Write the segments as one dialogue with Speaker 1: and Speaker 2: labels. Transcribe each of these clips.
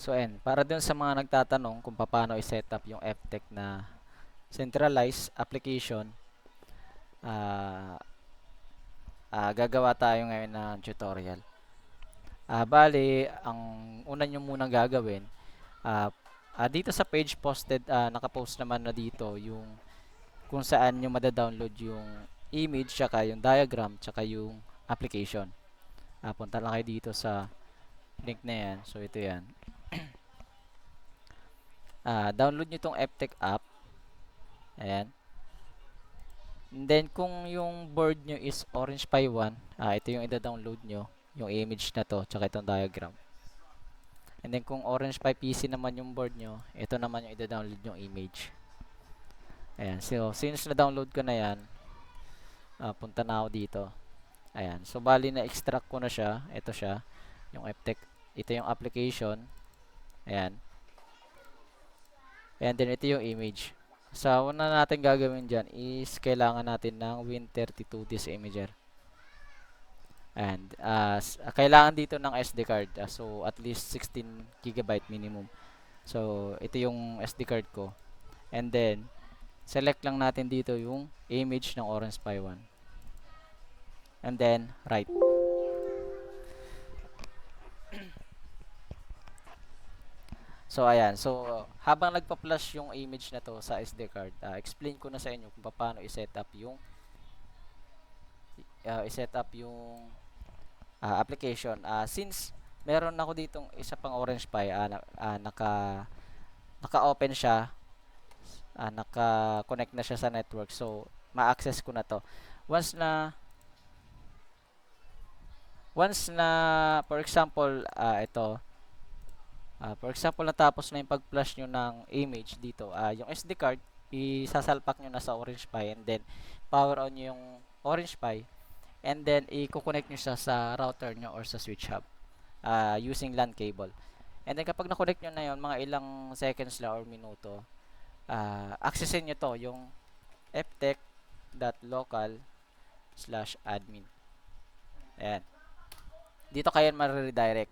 Speaker 1: So ayan, para dun sa mga nagtatanong kung paano i-set up yung FTech na centralized application, ah gagawa tayo ngayon ng tutorial. Bali, ang una nyo munang gagawin, ah dito sa page posted, nakapost naman na dito yung kung saan nyo madadownload yung image, tsaka yung diagram, tsaka yung application. Punta lang kayo dito sa link na yan. So ito yan. Download nyo tong FTech app. Ayan. And then kung yung board nyo is Orange Pi 1, ito yung ida-download nyo, yung image na to, tsaka itong diagram. And then kung Orange Pi PC naman yung board nyo, ito naman yung ida-download yung image. Ayan, so since na-download ko na yan, punta na ako dito. Ayan, so bali na-extract ko na siya. Ito siya, yung FTech. Ito yung application. Ayan. And then ito yung image. So una natin gagawin dyan is kailangan natin ng Win32 disk imager. And kailangan dito ng SD card. So at least 16 GB minimum. So ito yung SD card ko. And then select lang natin dito yung image ng Orange Pi 1. And then write. So ayan, so habang nagpa-flash yung image na to sa SD card, explain ko na sa inyo kung paano i-set up yung application. Since meron ako ditong isa pang Orange Pi, naka-open siya, naka-connect na siya sa network. So ma-access ko na to. Once na for example, for example, natapos na yung pag-flash nyo ng image dito, yung SD card, isasalpak nyo na sa Orange Pi, and then power on nyo yung Orange Pi, and then i-connect nyo siya sa router nyo or sa switch hub using LAN cable. And then kapag na-connect nyo na yun, mga ilang seconds lang or minuto, accessin nyo to, yung ftech.local/admin. Ayan. Dito kayo ma-redirect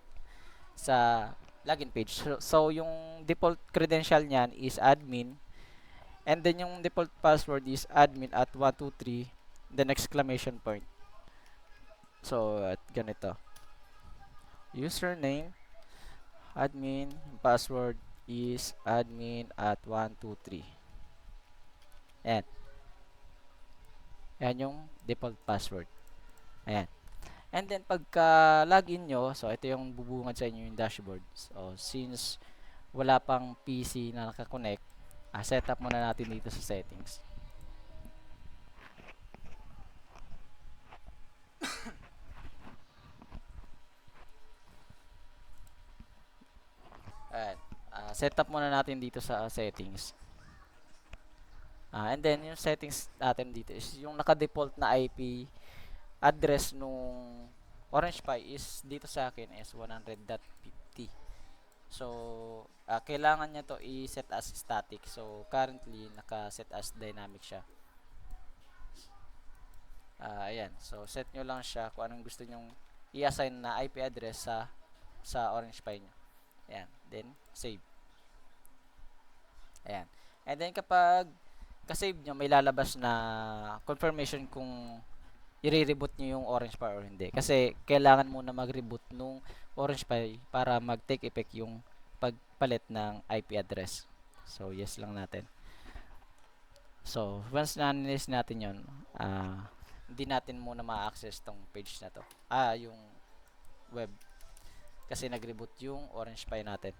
Speaker 1: sa login page. So yung default credential niyan is admin, and then yung default password is admin at 123 then exclamation point. So at ganito, username admin, password is admin at 123. Ayan. Ayan yung default password. Ayan. And then pagka login nyo, so ito yung bubungad sa inyo yung dashboard. So since wala pang PC na nakakonect, set up muna natin dito sa settings. Ayan. Set up muna natin dito sa settings. And then yung settings natin dito is yung naka-default na IP address nung Orange Pi is dito sa akin is 100.50. So kailangan niya to i-set as static. So currently naka-set as dynamic siya. Ayan. So set nyo lang siya kung anong gusto nyong i-assign na IP address sa Orange Pi nyo. Ayan. Then save. Ayan. And then kapag ka-save nyo, may lalabas na confirmation kung i-reboot nyo yung Orange Pi or hindi. Kasi kailangan muna mag-reboot nung Orange Pi para mag-take effect yung pagpalit ng IP address. So yes lang natin. So once na-analyze natin yon, hindi natin muna ma-access tong page na to. Yung web. Kasi nag-reboot yung Orange Pi natin.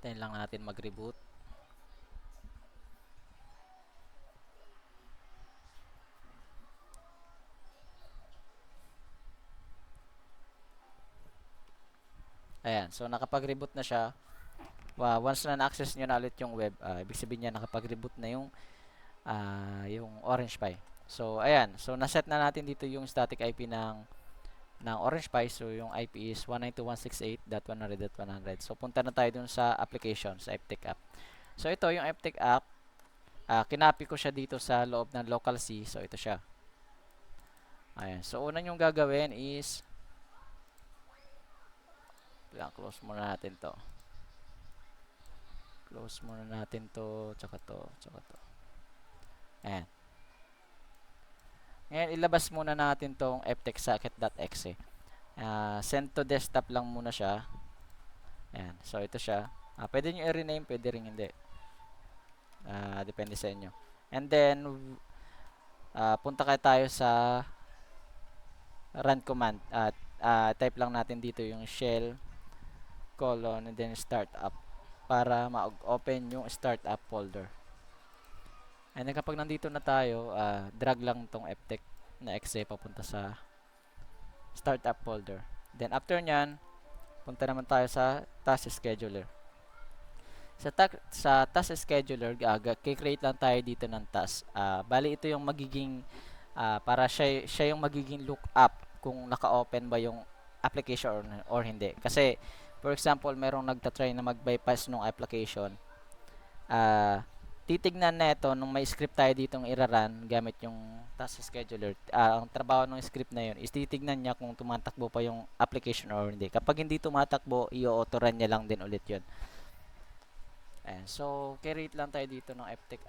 Speaker 1: Tayo lang natin mag-reboot. Ayan, so nakapag-reboot na siya. Once na na-access nyo na ulit yung web, ibig sabihin niya nakapag-reboot na yung Orange Pi. So ayan, so naset na natin dito yung static IP ng ng Orange Pi. So yung IP is 192.168.100.100. So punta na tayo dun sa application, sa FTech app. So ito yung FTech app. Kinopy ko siya dito sa loob ng local C. So ito siya. Ayan. So una yung gagawin is close muna natin to. Close muna natin to, tsaka to, tsaka to. Ayan. Ngayon, ilabas muna natin tong ftechsocket.exe. Send to desktop lang muna siya. Ayan. So, ito siya. Pwede nyo i-rename, pwede rin hindi. Depende sa inyo. And then, punta kayo tayo sa run command. Type lang natin dito yung shell colon and then startup para ma-open yung startup folder. And then kapag nandito na tayo, drag lang tong ftech na exe papunta sa startup folder. Then after nyan, punta naman tayo sa task scheduler. Sa task scheduler, kikreate lang tayo dito ng task. Bali ito yung magiging, para siya yung magiging look up kung naka-open ba yung application or hindi. Kasi, for example, merong nagtatry na mag-bypass ng application. Titignan na ito nung may script tayo ditong iraran gamit yung task scheduler. Ang trabaho ng script na yun is titignan niya kung tumatakbo pa yung application or hindi. Kapag hindi tumatakbo, i-auto-run niya lang din ulit yun. Ayan. So, create lang tayo dito ng ftech.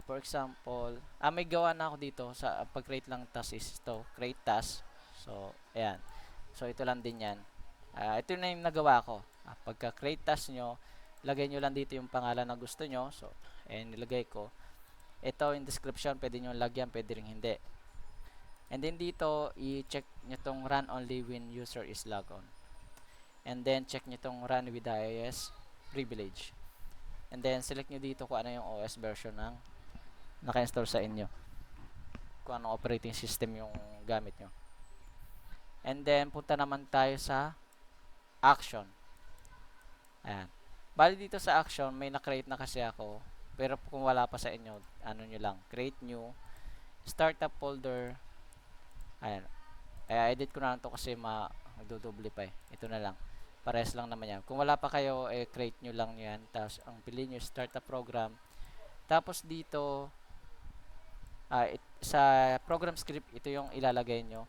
Speaker 1: For example, may gawa na ako dito sa pag-create lang task is ito, create task. So, ayan. So, ito lang din yan. Ito na yung nagawa ko. Pagka-create task nyo, lagay nyo lang dito yung pangalan na gusto nyo. So, ayan, nilagay ko. Ito, in description, pwede nyo lagyan, pwede rin hindi. And then dito, i-check nyo tong run only when user is logged on. And then, check nyo tong run with iOS privilege. And then, select nyo dito kung ano yung OS version ng naka-install sa inyo. Kung anong operating system yung gamit nyo. And then, punta naman tayo sa action. Ayan. Bali dito sa action, may na-create na kasi ako. Pero kung wala pa sa inyo, ano nyo lang, create new, startup folder. Ayan. Edit ko na lang to kasi magdudubli pa eh. Ito na lang. Pares lang naman yan. Kung wala pa kayo, create nyo lang yan. Tapos, ang piliin nyo, startup program. Tapos dito, sa program script, ito yung ilalagay nyo.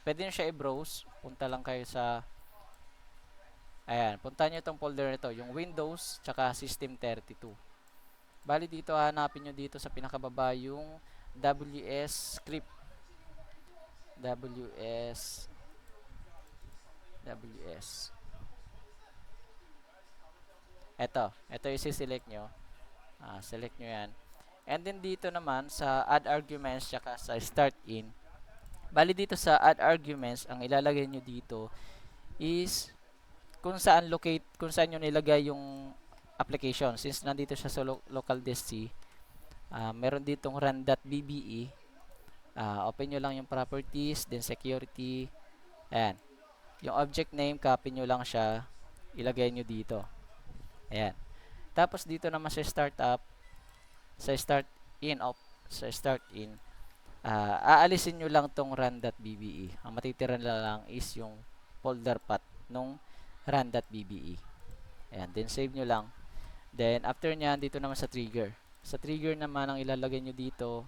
Speaker 1: Pwede nyo siya i-browse. Punta lang kayo sa ayan, punta nyo itong folder nito, yung Windows, tsaka System32. Bali dito, hanapin nyo dito sa pinakababa yung WS script. WS. Ito yung select nyo. Select nyo yan. And then dito naman, sa add arguments, tsaka sa start in. Bali dito sa add arguments, ang ilalagay nyo dito is kung saan nyo nilagay yung application. Since nandito siya sa local disk C, meron ditong run.bbe. Open nyo lang yung properties, then security. Ayan. Yung object name, copy nyo lang siya, ilagay nyo dito. Ayan. Tapos dito naman sa startup, sa start in, aalisin nyo lang tong run.bbe. Ang matitira na lang is yung folder path nung run.bbe. Ayan, then save nyo lang. Then after nyan, dito naman sa trigger. Sa trigger naman, ang ilalagay nyo dito,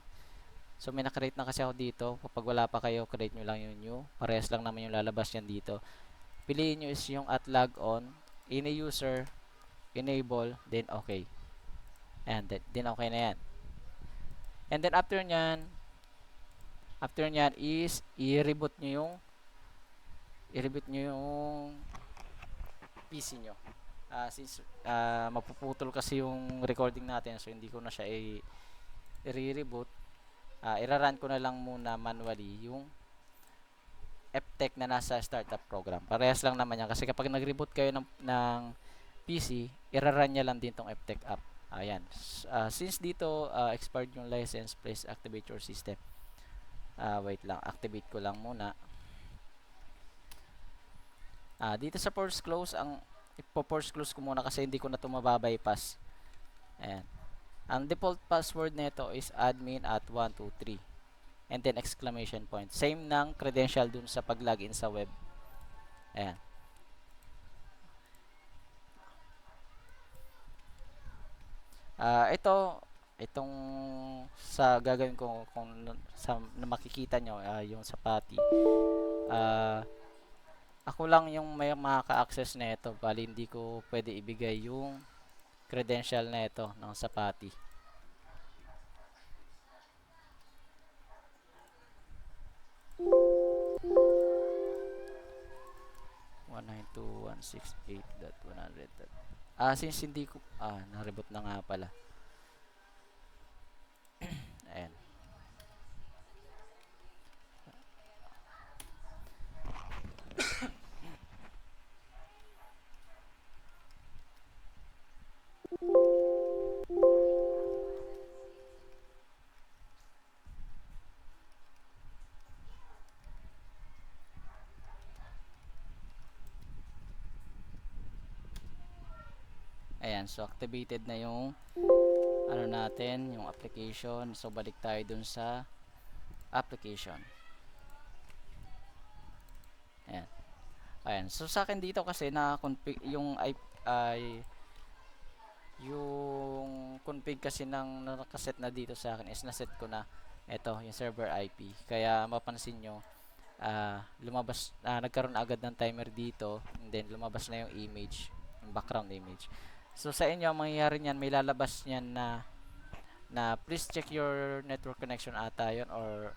Speaker 1: so may na-create na kasi ako dito. Kapag wala pa kayo, create nyo lang yung new. Parehas lang naman yung lalabas yan dito. Piliin nyo is yung at log on, in a user, enable, then okay. Ayan, then okay na yan. And then after nyan is i-reboot nyo yung PC nyo. Since mapuputol kasi yung recording natin, so hindi ko na siya i-reboot. Ira-run ko na lang muna manually yung ftech na nasa startup program. Parehas lang naman yan kasi kapag nag-reboot kayo ng PC, ira-run nya lang din tong ftech app. Ayan. Since dito expired yung license, please activate your system. Wait lang, activate ko lang muna. Dito sa force close, ipo-force close ko muna kasi hindi ko na ito mababypass. Ayan. Ang default password nito is admin at 123. and then exclamation point. Same ng credential dun sa pag-login sa web. Ayan. Itong sa gagawin ko kung sa na makikita nyo, yung sa PATI. Ako lang yung may makaka-access na ito, bali hindi ko pwede ibigay yung credential na ito ng sa PATI. Since hindi ko na-reboot na nga pala. Ayan. Ayan, so activated na yung ano natin, yung application. So balik tayo dun sa application. Ayan. Ayan. So sa akin dito kasi na yung config kasi ng nakaset na dito sa akin is naset ko na ito, yung server IP. Kaya mapansin nyo, nagkaroon agad ng timer dito, and then lumabas na yung image, yung background image. So sa inyo, ang mangyayari niyan, may lalabas niyan na please check your network connection ata yun, or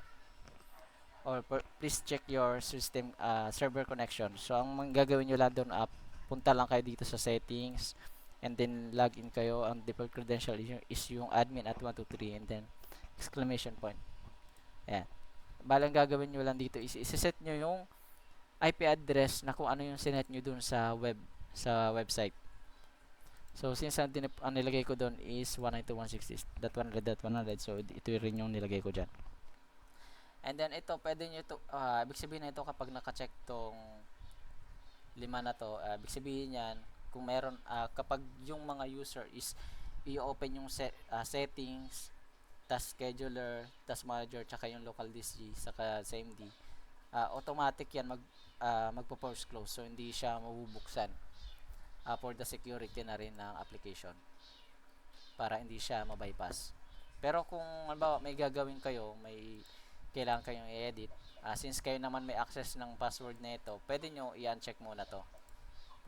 Speaker 1: please check your system server connection. So ang gagawin nyo lang doon, punta lang kayo dito sa settings, and then login kayo. Ang default credential is yung admin at 123 and then exclamation point. Ayan. Balang gagawin nyo lang dito is iseset nyo yung IP address na kung ano yung sinet nyo dun sa website. So since ang nilagay ko doon is 192.168.100.100, so ito rin yung nilagay ko dyan. And then ito, pwede nyo ito, ibig sabihin na ito kapag naka-check tong 5 na to, ibig sabihin yan, kung meron, kapag yung mga user is i-open yung settings, task scheduler, task manager, tsaka yung local disk saka CMD, automatic yan magpo-force close, so hindi siya mabubuksan for the security na rin ng application, para hindi siya ma-bypass. Pero kung halimbawa may gagawin kayo, may kailangan kayong i-edit, since kayo naman may access ng password na ito, pwede nyo i-uncheck muna to.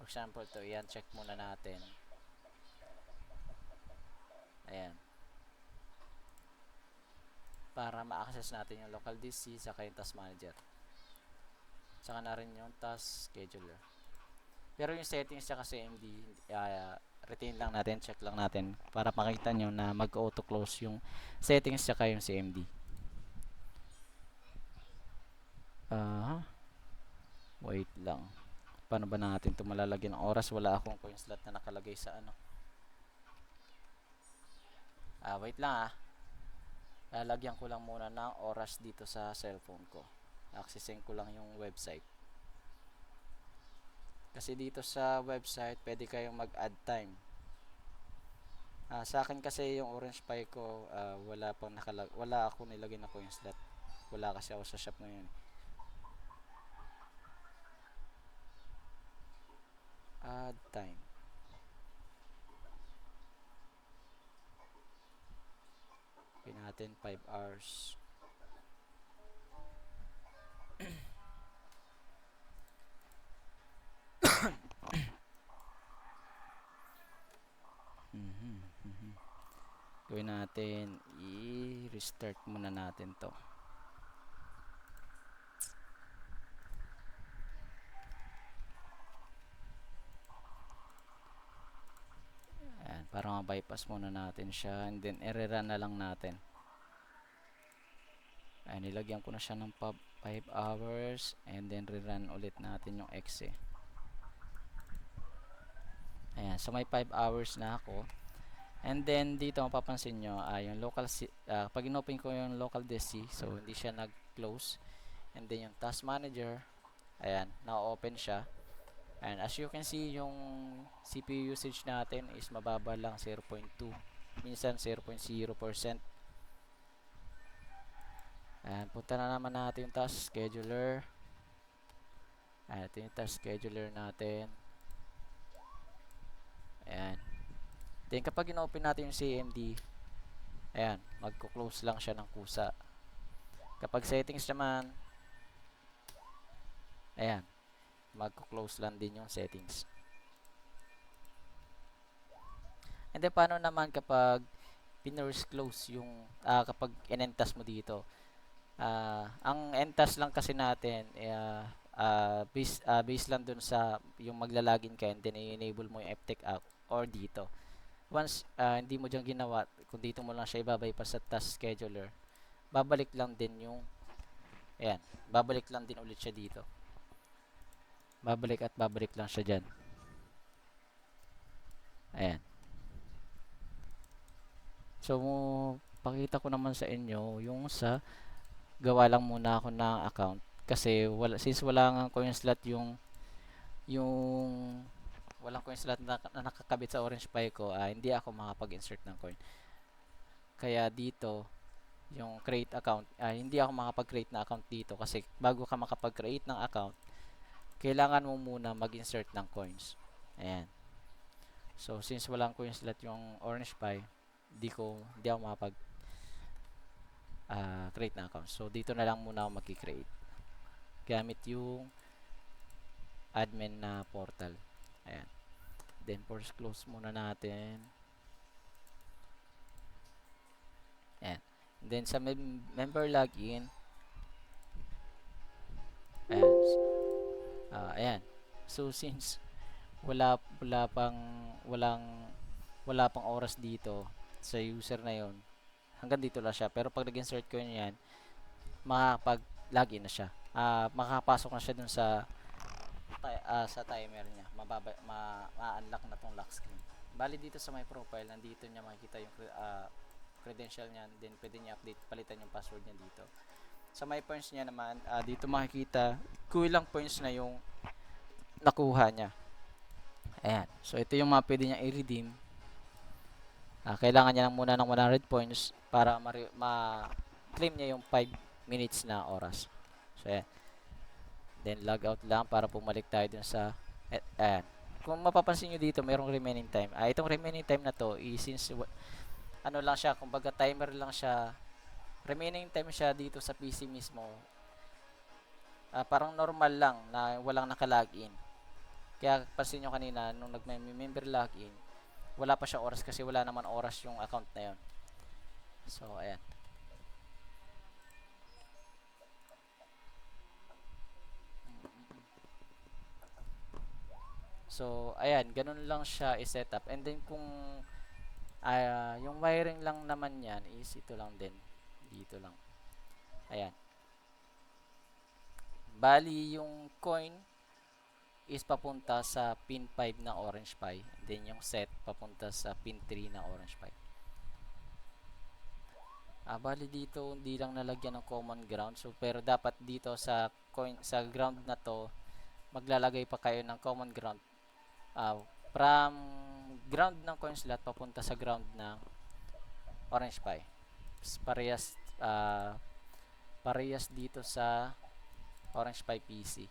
Speaker 1: For example, to i-uncheck muna natin. Ayan. Para ma-access natin yung local disk saka yung task manager. Saka na rin yung task scheduler. Pero yung settings saka CMD, retain lang natin, check lang natin para makita nyo na mag-auto close yung settings saka yung CMD. Wait lang. Paano ba natin ito malalagyan ng oras? Wala akong coin slot na nakalagay sa ano. Wait lang lalagyan ko lang muna ng oras dito sa cellphone ko. Accessin ko lang yung website. Kasi dito sa website, pwede kayong mag-add time. Sa akin kasi yung Orange Pi ko, wala ako nilagay na coin slot. Wala kasi ako sa shop ngayon. Add time. Pin natin 5 hours. Gawin natin, i-restart muna natin to. Ayan, para ma-bypass muna natin siya, and then i-rerun na lang natin. Ayan, nilagyan ko na siya ng 5 hours, and then rerun ulit natin yung exe. Ayan, so may 5 hours na ako. And then dito mapapansin nyo, yung local pag inopen ko yung local disk, so hindi siya nag-close. And then yung task manager, ayan, na-open siya. And as you can see, yung CPU usage natin is mababa lang, 0.2, minsan 0.0%. Ayan, punta na naman natin yung task scheduler. Ayan, ito yung task scheduler natin. Ayan. Then kapag in-open natin yung CMD, ayan, magko-close lang siya ng kusa. Kapag settings naman, ayan, magko-close lang din yung settings. And then paano naman kapag pinurse close yung kapag in-entas mo dito? Ang entas lang kasi natin base lang dun sa yung maglalagin ka and then i-enable mo yung ftech app or dito. Once hindi mo diyan ginawa, kung dito mo lang siya ibabypass sa task scheduler, babalik lang din yung ayan, babalik lang din ulit siya dito. Babalik at babalik lang siya diyan. Ayan. So, pakita ko naman sa inyo yung sa gawa lang muna ako ng account kasi since wala nga coin slot yung walang coin slot na nakakabit sa Orange Pi ko, hindi ako makapag-insert ng coin. Kaya dito, yung create account, hindi ako makapag-create na account dito kasi bago ka makapag-create ng account, kailangan mo muna mag-insert ng coins. Ayan. So, since walang coin slot yung Orange Pi, hindi ako makapag create na account. So, dito na lang muna ako mag-create gamit yung admin na portal. Ayan. Then, force close muna natin. Ayan. Then, sa member login, ayan. Ayan. So, since walang wala pang oras dito sa user na yon, hanggang dito lang siya. Pero pag nag-insert ko yan, makakapag-login na siya. Makakapasok na siya dun sa timer niya. Ma-unlock na tong lock screen. Bali dito sa my profile, nandito niya makikita yung credential niya. Then pwede niya update, palitan yung password niya dito. Sa my points niya naman, dito makikita kung ilang points na yung nakuha niya. Ayan. So ito yung mga pwede niya i-redeem. Kailangan niya lang muna ng 100 points para ma-claim niya yung 5 minutes na oras. So ayan. Then log out lang para pumalik tayo dun sa ayan. Kung mapapansin nyo dito, mayroong remaining time. Itong remaining time na to, since ano lang siya, kumbaga timer lang siya, remaining time siya dito sa PC mismo. Parang normal lang na walang naka-login. Kaya pansin nyo kanina, nung nag-member login, wala pa siya oras kasi wala naman oras yung account na yon. So, ayan. So, ayan, ganun lang siya i-setup. And then kung yung wiring lang naman yan is ito lang din. Dito lang. Ayan. Bali, yung coin is papunta sa pin 5 ng Orange Pi. And then yung set papunta sa pin 3 ng Orange Pi. Bali dito hindi lang nalagyan ng common ground. So pero dapat dito sa ground na to maglalagay pa kayo ng common ground. From ground ng coin slot papunta sa ground ng Orange Pi. Parehas parehas dito sa Orange Pi PC.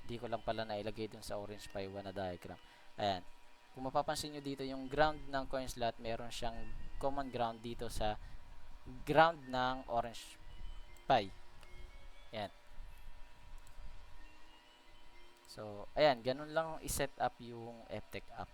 Speaker 1: Hindi ko lang pala nailagay dun sa Orange Pi 1 na diagram. Ayan. Kung mapapansin nyo dito, yung ground ng coin slot, meron siyang common ground dito sa ground ng Orange Pi. Ayan. So, ayan. Ganun lang i-set up yung ftech app.